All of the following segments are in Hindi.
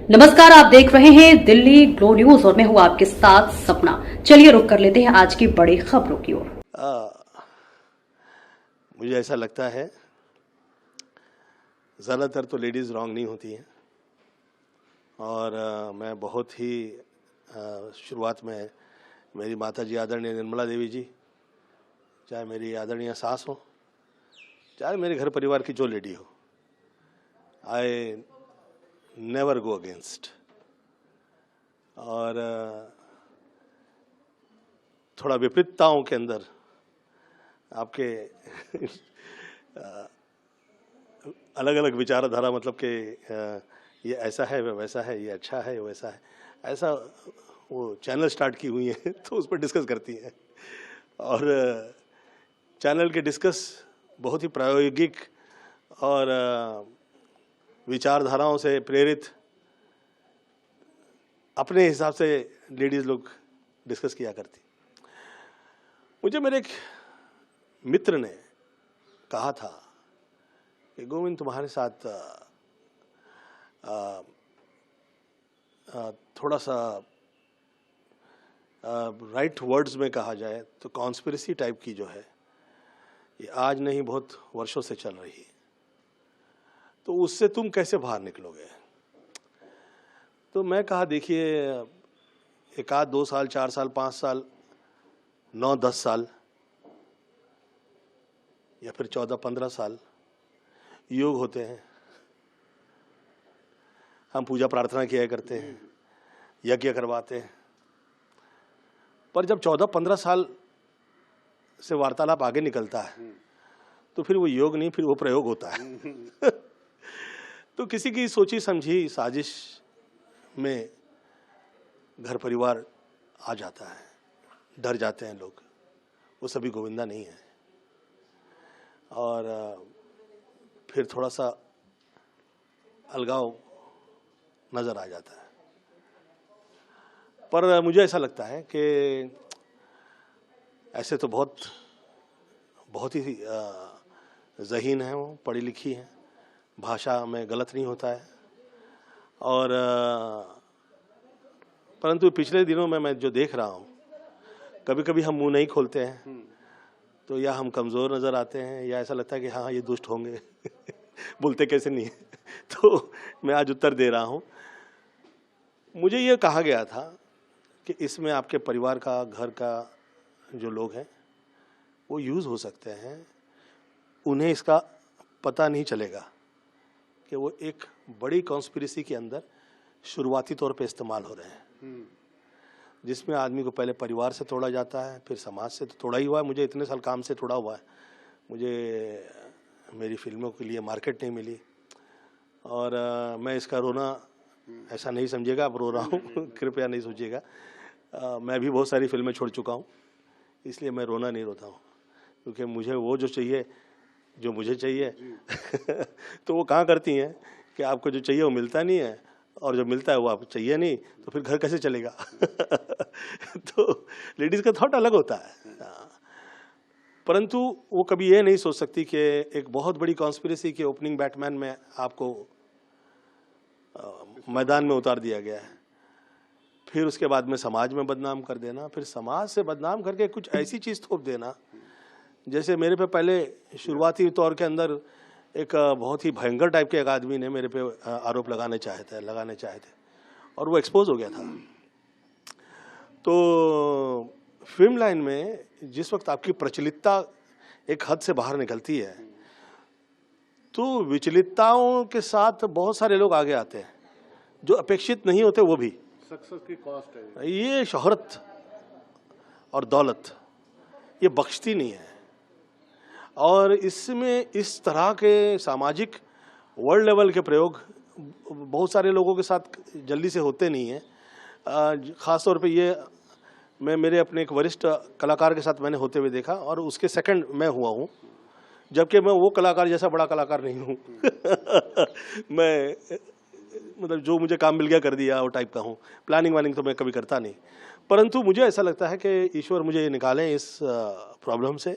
नमस्कार, आप देख रहे हैं दिल्ली ग्लो न्यूज और मैं हूं आपके साथ सपना। चलिए रुक कर लेते हैं आज की बड़ी खबरों की ओर। मुझे ऐसा लगता है ज़्यादातर तो लेडीज़ रॉन्ग नहीं होती हैं और मैं बहुत ही शुरुआत में मेरी माता जी आदरणीय निर्मला देवी जी, चाहे मेरी आदरणीय सास हो, चाहे मेरे घर परिवार की जो लेडी हो, आई नेवर गो अगेंस्ट। और थोड़ा विपरीतताओं के अंदर आपके अलग अलग विचारधारा, मतलब कि ये ऐसा है, वैसा है, ये अच्छा है, वैसा है, ऐसा वो चैनल स्टार्ट की हुई है तो उस पर डिस्कस करती हैं। और चैनल के डिस्कस बहुत ही प्रायोगिक और विचारधाराओं से प्रेरित अपने हिसाब से लेडीज़ लोग डिस्कस किया करती। मुझे मेरे एक मित्र ने कहा था कि गोविंद, तुम्हारे साथ थोड़ा सा राइट वर्ड्स में कहा जाए तो कॉन्स्पिरेसी टाइप की जो है ये आज नहीं बहुत वर्षों से चल रही है, तो उससे तुम कैसे बाहर निकलोगे। तो मैं कहा, देखिए, एक आध 2 साल, 4 साल, 5 साल, 9-10 साल या फिर 14-15 साल योग होते हैं, हम पूजा प्रार्थना किया करते हैं, यज्ञ करवाते हैं, पर जब 14-15 साल से वार्तालाप आगे निकलता है तो फिर वो योग नहीं, फिर वो प्रयोग होता है तो किसी की सोची समझी साजिश में घर परिवार आ जाता है, डर जाते हैं लोग, वो सभी गोविंदा नहीं है, और फिर थोड़ा सा अलगाव नजर आ जाता है। पर मुझे ऐसा लगता है कि ऐसे तो बहुत ही ज़हीन है, वो पढ़ी लिखी है, भाषा में गलत नहीं होता है, और परंतु पिछले दिनों में मैं जो देख रहा हूँ, कभी कभी हम मुंह नहीं खोलते हैं तो या हम कमज़ोर नज़र आते हैं या ऐसा लगता है कि हाँ ये दुष्ट होंगे बोलते कैसे नहीं है तो मैं आज उत्तर दे रहा हूँ। मुझे ये कहा गया था कि इसमें आपके परिवार का, घर का जो लोग हैं वो यूज़ हो सकते हैं, उन्हें इसका पता नहीं चलेगा कि वो एक बड़ी कॉन्स्पिरेसी के अंदर शुरुआती तौर पे इस्तेमाल हो रहे हैं, जिसमें आदमी को पहले परिवार से तोड़ा जाता है, फिर समाज से तो तोड़ा ही हुआ है। मुझे इतने साल काम से तोड़ा हुआ है, मुझे मेरी फिल्मों के लिए मार्केट नहीं मिली, और मैं इसका रोना ऐसा नहीं समझिएगा, अब रो रहा हूँ कृपया नहीं सोचिएगा, मैं भी बहुत सारी फिल्में छोड़ चुका हूँ, इसलिए मैं रोना नहीं रोता हूँ, क्योंकि मुझे वो जो चाहिए, जो मुझे चाहिए तो वो कहाँ करती हैं कि आपको जो चाहिए वो मिलता नहीं है, और जो मिलता है वो आपको चाहिए नहीं, तो फिर घर कैसे चलेगा तो लेडीज़ का थॉट अलग होता है, परंतु वो कभी ये नहीं सोच सकती कि एक बहुत बड़ी कॉन्स्पिरेसी के ओपनिंग बैटमैन में आपको मैदान में उतार दिया गया है, फिर उसके बाद में समाज में बदनाम कर देना, फिर समाज से बदनाम करके कुछ ऐसी चीज़ थोप देना। जैसे मेरे पे पहले शुरुआती तौर के अंदर एक बहुत ही भयंकर टाइप के एक आदमी ने मेरे पे आरोप लगाने चाहे थे और वो एक्सपोज हो गया था। तो फिल्म लाइन में जिस वक्त आपकी प्रचलितता एक हद से बाहर निकलती है तो विचलितताओं के साथ बहुत सारे लोग आगे आते हैं जो अपेक्षित नहीं होते, वो भी। सक्सेस की कॉस्ट है ये शोहरत और दौलत ये बख्शती नहीं है, और इसमें इस तरह के सामाजिक वर्ल्ड लेवल के प्रयोग बहुत सारे लोगों के साथ जल्दी से होते नहीं हैं। ख़ास तौर पे ये मैं मेरे अपने एक वरिष्ठ कलाकार के साथ मैंने होते हुए देखा, और उसके सेकंड मैं हुआ हूँ, जबकि मैं वो कलाकार जैसा बड़ा कलाकार नहीं हूँ मैं मतलब जो मुझे काम मिल गया कर दिया वो टाइप का हूँ, प्लानिंग वानिंग तो मैं कभी करता नहीं। परंतु मुझे ऐसा लगता है कि ईश्वर मुझे निकालें इस प्रॉब्लम से,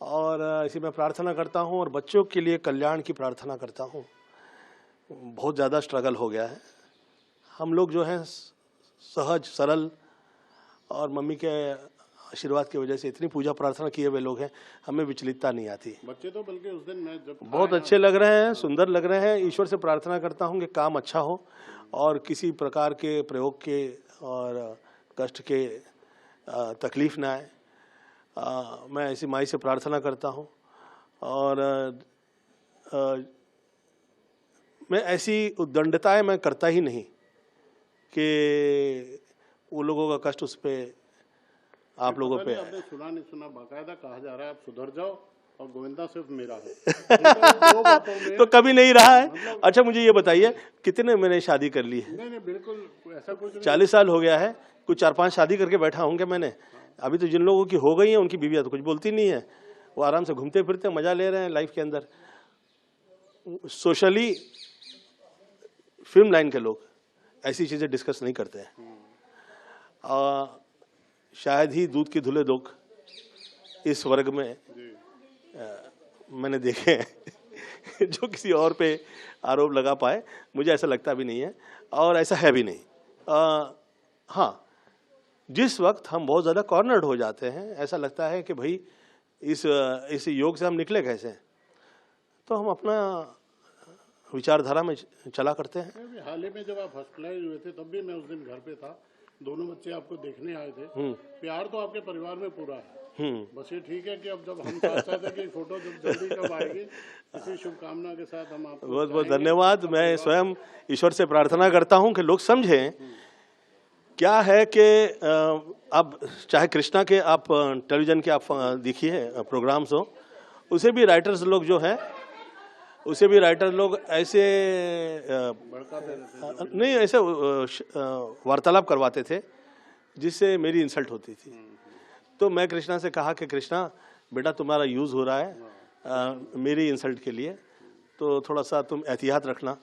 और इसी में प्रार्थना करता हूँ और बच्चों के लिए कल्याण की प्रार्थना करता हूँ। बहुत ज़्यादा स्ट्रगल हो गया है, हम लोग जो हैं सहज सरल और मम्मी के आशीर्वाद की वजह से इतनी पूजा प्रार्थना किए हुए लोग हैं, हमें विचलितता नहीं आती। बच्चे तो बल्कि उस दिन मैं जब बहुत अच्छे लग रहे हैं, सुंदर लग रहे हैं। ईश्वर से प्रार्थना करता हूँ कि काम अच्छा हो और किसी प्रकार के प्रयोग के और कष्ट के तकलीफ ना आए। मैं ऐसी माई से प्रार्थना करता हूँ और मैं ऐसी उद्दंडताएं मैं करता ही नहीं कि वो लोगों का कष्ट उस पे आप लोगों पे। आपने सुना नहीं सुना, बाकायदा कहा जा रहा है आप सुधर जाओ और गोविंदा सिर्फ मेरा है। दो बातों में तो कभी नहीं रहा है। अच्छा मुझे ये बताइए कितने मैंने शादी कर ली है? नहीं बिल्कुल ऐसा कुछ नहीं। 40 साल हो गया है, कुछ 4-5 शादी करके बैठा हूँ क्या मैंने? अभी तो जिन लोगों की हो गई है उनकी बीवियां तो कुछ बोलती नहीं है, वो आराम से घूमते फिरते मजा ले रहे हैं लाइफ के अंदर। सोशली फिल्म लाइन के लोग ऐसी चीजें डिस्कस नहीं करते हैं। शायद ही दूध की धुले दोग इस वर्ग में मैंने देखे हैं जो किसी और पे आरोप लगा पाए। मुझे ऐसा लगता भी नहीं है और ऐसा है भी नहीं। हाँ, जिस वक्त हम बहुत ज़्यादा कॉर्नर्ड हो जाते हैं, ऐसा लगता है कि भाई इस योग से हम निकले कैसे, तो हम अपना विचारधारा में चला करते हैं। हाल ही में जब आप हॉस्पिटलाइज हुए थे तब भी मैं उस दिन घर पे था, दोनों बच्चे आपको देखने आए थे। प्यार तो आपके परिवार में पूरा है, बस ये ठीक है कि अब जब हम चाहते हैं कि फोटो जब जल्दी कब आएगी, इसी शुभकामना के साथ हम आपको बहुत बहुत धन्यवाद। मैं स्वयं ईश्वर से प्रार्थना करता हूं कि लोग समझें क्या है कि अब चाहे कृष्णा के आप टेलीविजन के आप देखिए प्रोग्राम्स हो, उसे भी राइटर्स लोग जो हैं, उसे भी राइटर लोग ऐसे नहीं ऐसे वार्तालाप करवाते थे जिससे मेरी इंसल्ट होती थी। तो मैं कृष्णा से कहा कि कृष्णा बेटा तुम्हारा यूज़ हो रहा है मेरी इंसल्ट के लिए, तो थोड़ा सा तुम एहतियात रखना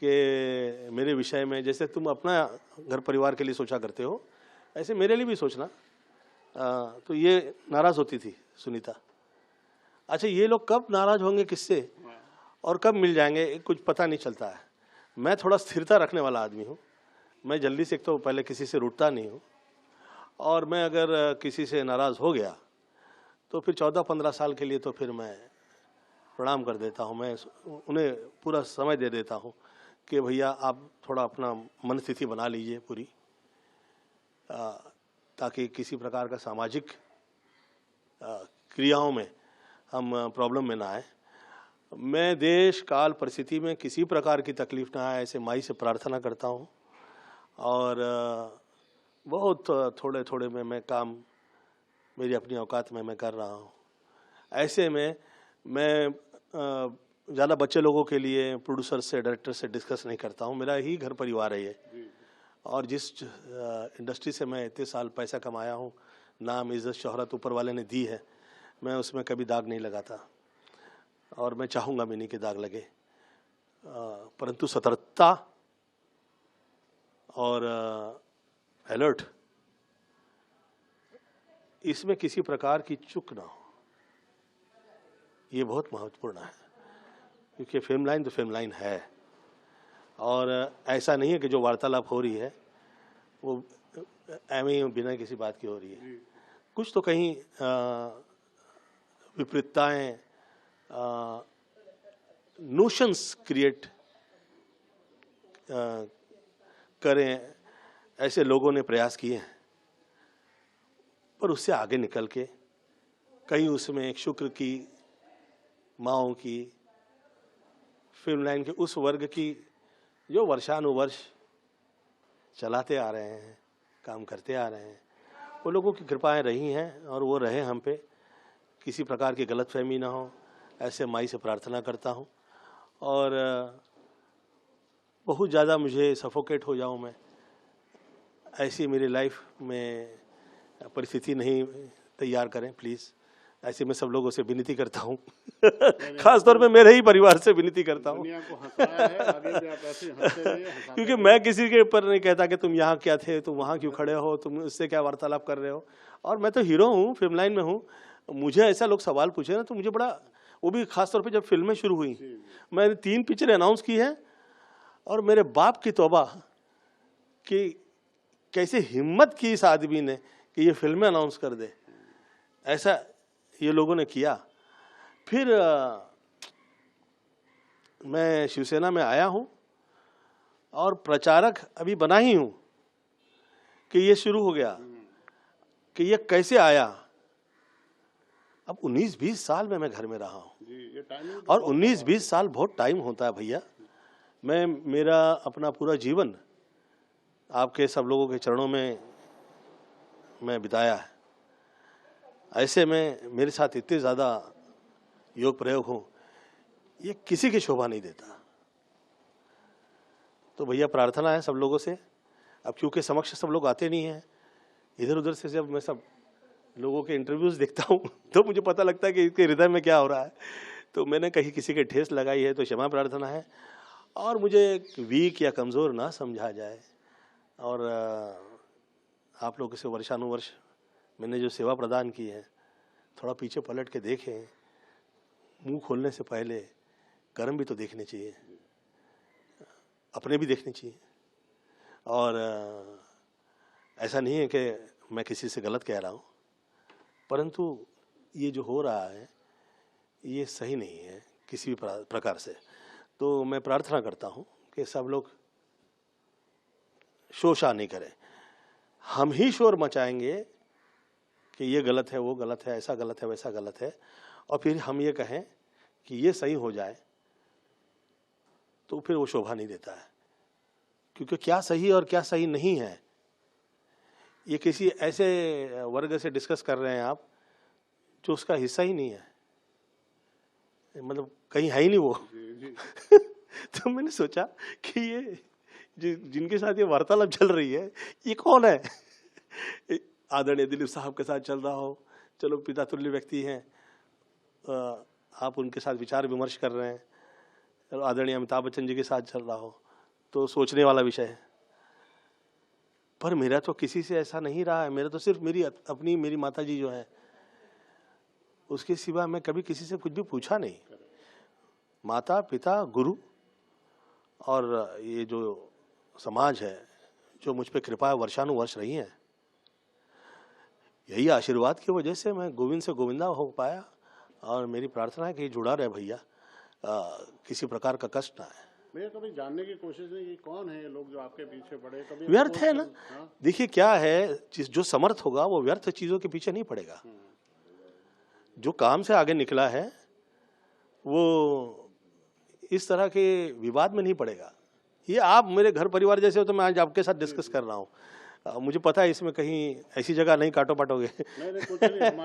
कि मेरे विषय में जैसे तुम अपना घर परिवार के लिए सोचा करते हो ऐसे मेरे लिए भी सोचना। तो ये नाराज़ होती थी सुनीता। अच्छा ये लोग कब नाराज़ होंगे किससे और कब मिल जाएंगे कुछ पता नहीं चलता है। मैं थोड़ा स्थिरता रखने वाला आदमी हूँ, मैं जल्दी से एक तो पहले किसी से रूठता नहीं हूँ, और मैं अगर किसी से नाराज़ हो गया तो फिर 14-15 साल के लिए तो फिर मैं प्रणाम कर देता हूँ। मैं उन्हें पूरा समय दे देता हूँ कि भैया आप थोड़ा अपना मन स्थिति बना लीजिए पूरी, ताकि किसी प्रकार का सामाजिक क्रियाओं में हम प्रॉब्लम में ना आए। मैं देश काल परिस्थिति में किसी प्रकार की तकलीफ ना आए ऐसे माई से प्रार्थना करता हूँ, और बहुत थोड़े थोड़े में मैं काम मेरी अपनी औकात में मैं कर रहा हूँ। ऐसे में मैं ज़्यादा बच्चे लोगों के लिए प्रोड्यूसर से डायरेक्टर से डिस्कस नहीं करता हूँ। मेरा ही घर परिवार है ये, और जिस इंडस्ट्री से मैं इतने साल पैसा कमाया हूँ, नाम इज़्ज़त शोहरत ऊपर वाले ने दी है, मैं उसमें कभी दाग नहीं लगाता और मैं चाहूँगा भी नहीं कि दाग लगे। परंतु सतर्कता और अलर्ट, इसमें किसी प्रकार की चूक ना हो, ये बहुत महत्वपूर्ण है। क्योंकि फिल्म लाइन तो फिल्म लाइन है, और ऐसा नहीं है कि जो वार्तालाप हो रही है वो एवं बिना किसी बात की हो रही है। कुछ तो कहीं विपरीतताएं, नोशंस क्रिएट करें, ऐसे लोगों ने प्रयास किए हैं, पर उससे आगे निकल के कहीं उसमें एक शुक्र की माओं की, फिल्म लाइन के उस वर्ग की जो वर्षानुवर्ष चलाते आ रहे हैं, काम करते आ रहे हैं, वो लोगों की कृपाएं रही हैं और वो रहे हम पे, किसी प्रकार की गलतफहमी ना हो, ऐसे माई से प्रार्थना करता हूँ। और बहुत ज़्यादा मुझे सफोकेट हो जाऊँ मैं, ऐसी मेरी लाइफ में परिस्थिति नहीं तैयार करें प्लीज़। ऐसे मैं सब लोगों से विनती करता हूँ खास तौर पे मेरे ही परिवार से विनती करता हूँ क्योंकि मैं किसी के ऊपर नहीं कहता कि तुम यहाँ क्या थे, तुम वहाँ क्यों खड़े हो, तुम उससे क्या वार्तालाप कर रहे हो। और मैं तो हीरो हूँ, फिल्म लाइन में हूँ। मुझे ऐसा लोग सवाल पूछे ना तो मुझे बड़ा, वो भी खास तौर पे जब फिल्में शुरू हुई, मैंने 3 पिक्चरें अनाउंस की हैं और मेरे बाप की तौबा कि कैसे हिम्मत की इस आदमी ने कि ये फिल्में अनाउंस कर दे, ऐसा ये लोगों ने किया। फिर मैं शिवसेना में आया हूँ और प्रचारक अभी बना ही हूँ कि ये शुरू हो गया कि ये कैसे आया। अब 19-20 साल में मैं घर में रहा हूँ और 19-20 साल बहुत टाइम होता है भैया। मेरा अपना पूरा जीवन आपके सब लोगों के चरणों में मैं बिताया है। ऐसे में मेरे साथ इतने ज़्यादा योग प्रयोग हो, ये किसी की शोभा नहीं देता। तो भैया प्रार्थना है सब लोगों से, अब क्योंकि समक्ष सब लोग आते नहीं हैं, इधर उधर से जब मैं सब लोगों के इंटरव्यूज़ देखता हूँ तो मुझे पता लगता है कि इसके हृदय में क्या हो रहा है। तो मैंने कहीं किसी के ठेस लगाई है तो क्षमा प्रार्थना है, और मुझे वीक या कमज़ोर ना समझा जाए। और आप लोगों से वर्षानुवर्ष मैंने जो सेवा प्रदान की है, थोड़ा पीछे पलट के देखें। मुंह खोलने से पहले कर्म भी तो देखने चाहिए, अपने भी देखने चाहिए। और ऐसा नहीं है कि मैं किसी से गलत कह रहा हूँ, परंतु ये जो हो रहा है ये सही नहीं है किसी भी प्रकार से। तो मैं प्रार्थना करता हूँ कि सब लोग शोषा नहीं करें। हम ही शोर मचाएंगे कि ये गलत है, वो गलत है, ऐसा गलत है, वैसा गलत है, और फिर हम ये कहें कि ये सही हो जाए, तो फिर वो शोभा नहीं देता है। क्योंकि क्या सही और क्या सही नहीं है, ये किसी ऐसे वर्ग से डिस्कस कर रहे हैं आप जो उसका हिस्सा ही नहीं है, मतलब कहीं है ही नहीं वो। तो मैंने सोचा कि ये जिनके साथ ये वार्तालाप चल रही है ये कौन है। आदरणीय दिलीप साहब के साथ चल रहा हो, चलो पिता तुल्य व्यक्ति हैं, आप उनके साथ विचार विमर्श कर रहे हैं। चलो आदरणीय अमिताभ बच्चन जी के साथ चल रहा हो तो सोचने वाला विषय है। पर मेरा तो किसी से ऐसा नहीं रहा है। मेरा तो सिर्फ मेरी माता जी जो है, उसके सिवा मैं कभी किसी से कुछ भी पूछा नहीं। माता पिता गुरु और ये जो समाज है जो मुझ पे कृपा वर्षानुवर्ष रही है, यही आशीर्वाद की वजह से मैं गोविंद से गोविंदा हो पाया। और मेरी प्रार्थना है कि जुड़ा रहे भैया, किसी प्रकार का कष्ट ना है। मैं कभी जानने की कोशिश नहीं की कौन है ये लोग जो आपके पीछे पड़े, कभी व्यर्थ है ना। देखिए क्या है, जो समर्थ होगा वो व्यर्थ चीजों के पीछे नहीं पड़ेगा। जो काम से आगे निकला है वो इस तरह के विवाद में नहीं पड़ेगा। ये आप मेरे घर परिवार जैसे हो तो मैं आज आपके साथ डिस्कस कर रहा हूँ। मुझे पता है इसमें कहीं ऐसी जगह नहीं काटो पाटोगे। नहीं, कुछ नहीं।